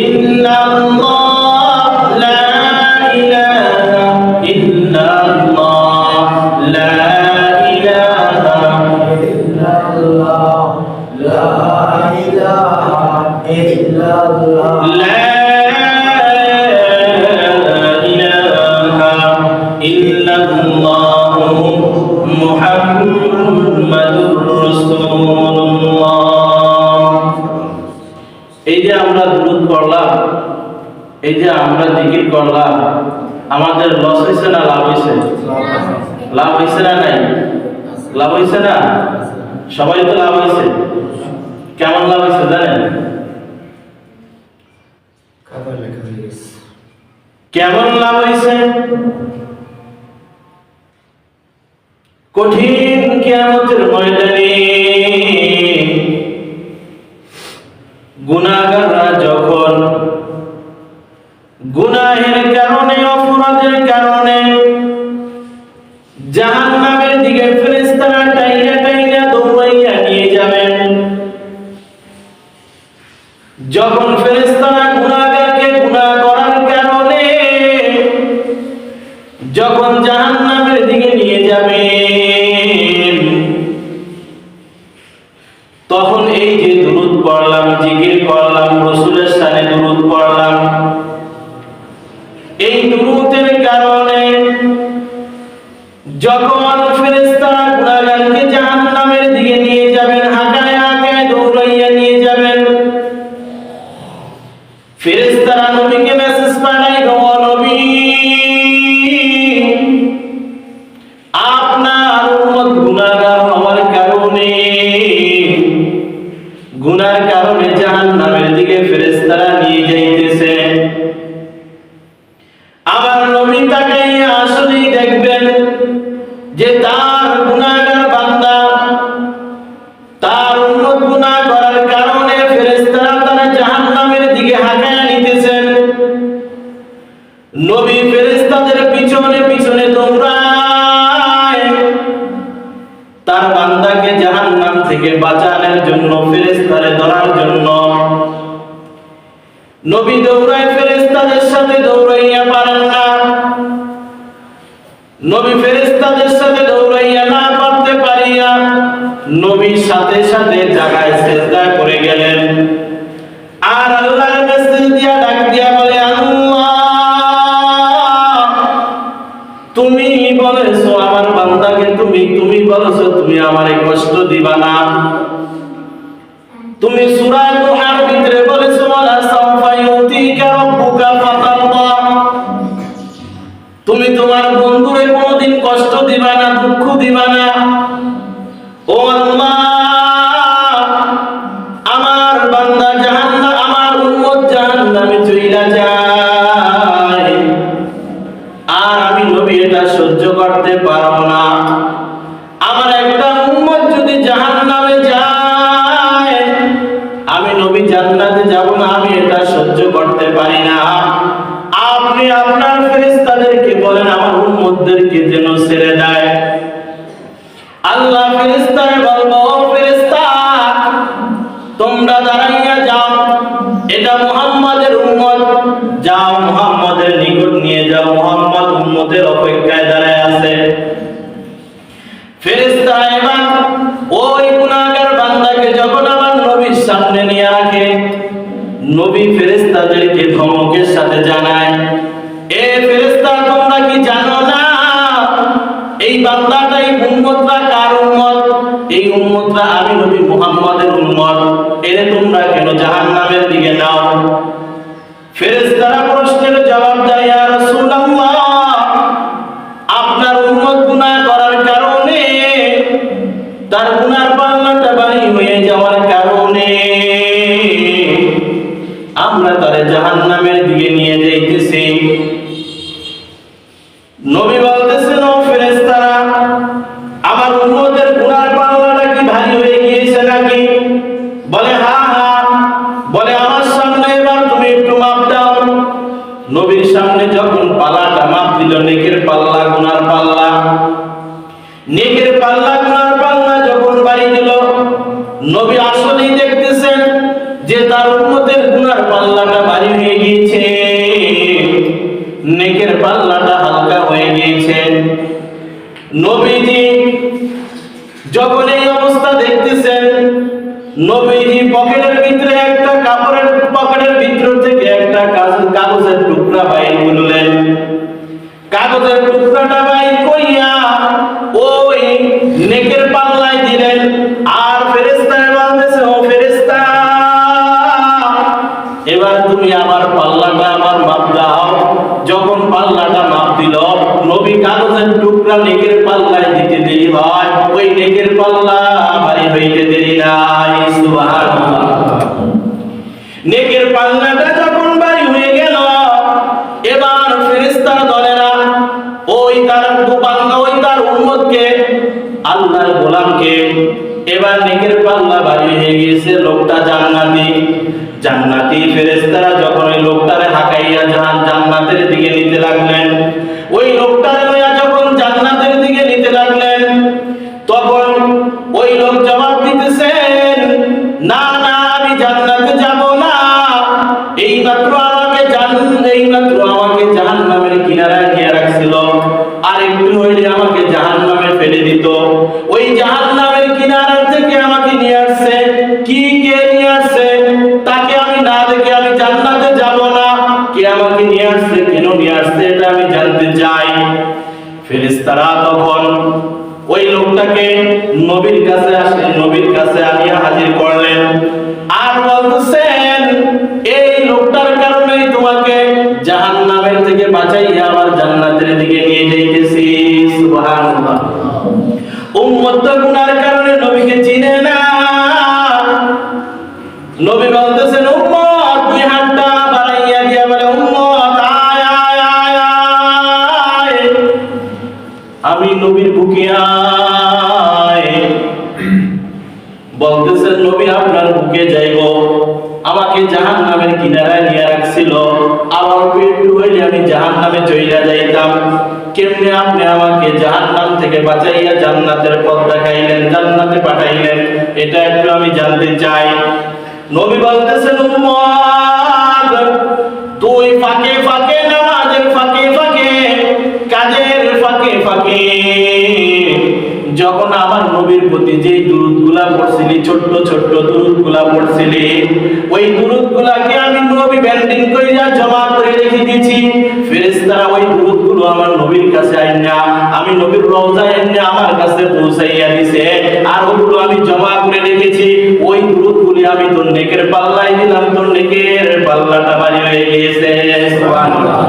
ইল্লাল্লাহ লা ইলাহা ইল্লাল্লাহ লা ইলাহা ইল্লাল্লাহ লা ইলাহা ইল্লাল্লাহ লা ইলাহা ইল্লাল্লাহ মুহাম্মাদুর রাসূলুল্লাহ। এই যে আমরা দুরূদ পড়লাম, এই যে আমরা জিকির করলাম, আমাদের লস হয়েছে না লাভ হয়েছে? লাভ হয়েছে না? নাই লাভ হয়েছে না? সবাই তো লাভ হয়েছে। কেমন লাভ হয়েছে জানেন? কেমন লাভ হয়েছে? কঠিন কিয়ামতের ময়দানে গুনাহগাররা যখন গুনাহের কারণে, অপরাধের কারণে জাহান্নামের দিকে ফেরেশতারা টাইনা টাইনা দৌড়াইয়া নিয়ে যাবেন, যখন ফেরেশতারা গুনাহগারকে গুনাহ করার কারণে যখন জাহান্নামের দিকে নিয়ে যাবেন, তখন এই যে দুরূদ পড়লাম, জিকির করলাম, রাসূলের শানে দুরূদ পড়লাম, এই দুরূদের কারণে যখন ফেরেশতারা গুনাহগারকে জাহান্নামের দিকে নিয়ে যাবেন, হাঁকায় হাঁকায় দৌড়াইয়া নিয়ে যাবেন, ফেরেশতারা নবীকে মেসেজ পাঠায়, ও নবী, আপনার উম্মত গুনাহগার হওয়ার কারণে, গুনার কারণে জাহান্নামের দিকে ফেরেশতারা নিয়ে যাইতেছে। আবার নবী তাকাইয়া আসলেই দেখবেন যে তার গুনাহগার বান্দা, তার উম্মত গুনাহ করার কারণে ফেরেশতারা তারা জাহান্নামের দিকে হাঁকায়া নিতেছেন। নবী ফেরেশতাদের পিছনে পিছনে দৌড়ায় তার বান্দাকে জাহান্নাম থেকে বাঁচানোর জন্য, ফেরেশতারে ধরার জন্য। নবী দৌড়ায়, ফেরেশতাদের সাথে দৌড়াইয়া পারেন না। নবী ফেরেশতাদের সাথে দৌড়াইয়া না পারতে পারিয়া নবীর সাথে সাথে জায়গায় সিজদা করে গেলেন, আর আল্লাহর মেসেজ দিয়া ডাক দিয়া বলে, আল্লাহ, তুমি বলেছো আমার বান্দাকে, তুমি বলেছো তুমি আমারে কষ্ট দিবা না। তুমি সূরা দুহার ভিতরে বলেছো, ওয়ালা সাওফা ইউতিকা রাব্বুকা ফাতারদা, তুমি তোমার বন্ধুরে কোনদিন কষ্ট দিবা না, দুঃখ দিবা না। ও আল্লাহ, আমার বান্দা জাহান্নাম, আমার উম্মত জাহান্নামে চইলা যায়, আর আমি নবী এটা সহ্য করতে পারব না। আমার একটা উম্মত যদি জাহান্নামে যায়, আমি নবী জান্নাতে যাব না, আমি এটা সহ্য করতে পারি না। আপনি আপনার ফেরেশতাদেরকে বলেন আমার উম্মতদেরকে যেন ছেড়ে দেয়। আল্লাহ ফেরেশতারে বলবো, ফেরেশতা তোমরা দাঁড়াইয়া যাও, এটা মুহাম্মাদের উম্মত, যাও মুহাম্মাদের নিকট নিয়ে যাও, মুহাম্মদ উম্মতের অপেক্ষায় দাঁড়ায় আছে। ফেরেশতারা এবার ওই গুনাহগার বান্দাকে যখন আমার নবীর সামনে নিয়ে রাখে, নবী ফেরেশতাদেরকে ধমকের সাথে জানায়, এ ফেরেশতা, তোমরা কি জানো না এই বান্দাটাই উম্মতরা কার উম্মত? এই উম্মতরা আমি নবী মুহাম্মাদের উম্মত, এরে তোমরা কেন জাহান্নামের দিকে নাও? ফেরেশতারা প্রশ্নের জবাব দেয়, ইয়া রাসূলুল্লাহ, আপনার উম্মত গুনাহ করার কারণে, তার গুনার পাল্লাটা ভারী হয়ে যাওয়ার কারণে আমরা তারে জাহান্নামের দিকে নিয়ে যাইতেছি। নবী বলতেছেন, ও ফেরেশতারা, আমার উম্মতের গুনার পাল্লাটা কি ভারী হয়ে গিয়েছে নাকি? বলে হ্যাঁ হ্যাঁ। বলে আমার সামনে এবার তুমি একটু মাপ দাও। নবীর সামনে যখন পাল্লাটা মাপ দিল, নেকের পাল্লা গুনার পাল্লা, নেকের পাল্লা গুনার পাল্লা যখন বাড়ি দিল, নবী আসলেই দেখতেছেন যে তার উম্মতের গুনার পাল্লা ভিতর থেকে একটা কাগজের টুকরা বাইর করলেন। কাগজের টুকরাটা বাইর কইয়া ওই নেকের পাল্লায় দিলেন। আর ফেরেশতারা বলতেছে, ও ফেরেশতা, এবার তুমি আমার পাল্লাটা আমার মাপ দাও। যখন পাল্লাটা মাপ দিল, নবী কাগজের টুকরা নেকের পাল্লায় দিতে দেরি হয়, ওই নেকের পাল্লা ভারী হইতে দেরি নাই। সুবহানাল্লাহ। নেকের পাল্লাটা যখন ভারী হয়ে গেল, এবার ফেরেশতার দলেরা ওই তার বান্দা, ওই তার উম্মতকে, আল্লাহর গোলামকে, এবার নেকের পাল্লা ভারী হয়ে গেছে। লোকটা জান্নাতি। জান্নাতি ফেরেশতারা যখন ওই লোকটারে হাঁকাইয়া জান্নাতের দিকে নিতে লাগলেন, ওই লোকটারে লইয়া যখন জান্নাতের দিকে নিতে লাগলেন, তখন ওই লোক জবাব দিতেছেন, না না, আমি জান্নাতে যাব না। এইমাত্র আমাকে জাহান্নামের কিনারায় নিয়ে রাখছিল, আর একটু হইলে আমাকে জাহান্নামে ফেলে দিত। ওই জাহান্নামের কিনারা থেকে আমাকে নিয়ে আসছে। কে নিয়ে আসছে? তাকে আমি না দেখে আমি জান্নাতে যাব না। কে আমাকে নিয়ে আসছে, কেন নিয়ে আসছে, এটা আমি জানতে চাই। ফেরেশতারা তখন ওই লোকটাকে নবীর কাছে আনিয়া হাজির করলেন। আর বলতেছেন, এই লোকটার কারণেই তোমাকে জাহান্নামের থেকে বাঁচাইয়া আবার জান্নাতের দিকে নিয়ে যাইতেছি। সুবহানাল্লাহ। উম্মত গুনার কারণে নবীকে চিনে না। নবী বলতেছেন, উম্মত, দুই হাতটা বাড়াইয়া দিয়া বলে, উম্মত আয় আয় আয় আয়, আমি নবীর বুকে আয়। বলতেছেন, নবী আপনার বুকে যাইব। আমাকে জাহান্নামের কিনারায় নিয়ে রাখছিল, আবার একটু হইলে আমি জাহান্নামে চইলা যাইতাম। কেমনে আপনি আমাকে জাহান্নাম থেকে বাঁচাইয়া জান্নাতের পথ দেখাইলেন, জান্নাতে পাঠাইলেন, এটা একটু আমি জানতে চাই। নবী বলতেছেন, উম্মত, তুই ফাঁকে ফাঁকে, নামাজের ফাঁকে ফাঁকে, কাজের ফাঁকে ফাঁকে যখন আমার নবীর প্রতি যে দুরূদগুলা পড়ছিলি, ছোট্ট ছোট্ট দুরূদগুলা পড়ছিলি, ওই দুরূদগুলাকে আমি নবী ব্যান্ডিং কইরা জমা করে রেখে দিয়েছি। ফেরেশতারা ওই দুরূদগুলো আমার নবীর কাছে আইনা, আমি নবীর রওজায় আইনা আমার কাছে পৌঁছাইয়া দিয়েছে। আর ওগুলো আমি জমা করে রেখেছি। ওই দুরূদগুলি আমি তোর নেকের পাল্লায় দিলাম, তোর নেকের পাল্লাটা ভারী হয়ে গিয়েছে। সুবহানাল্লাহ।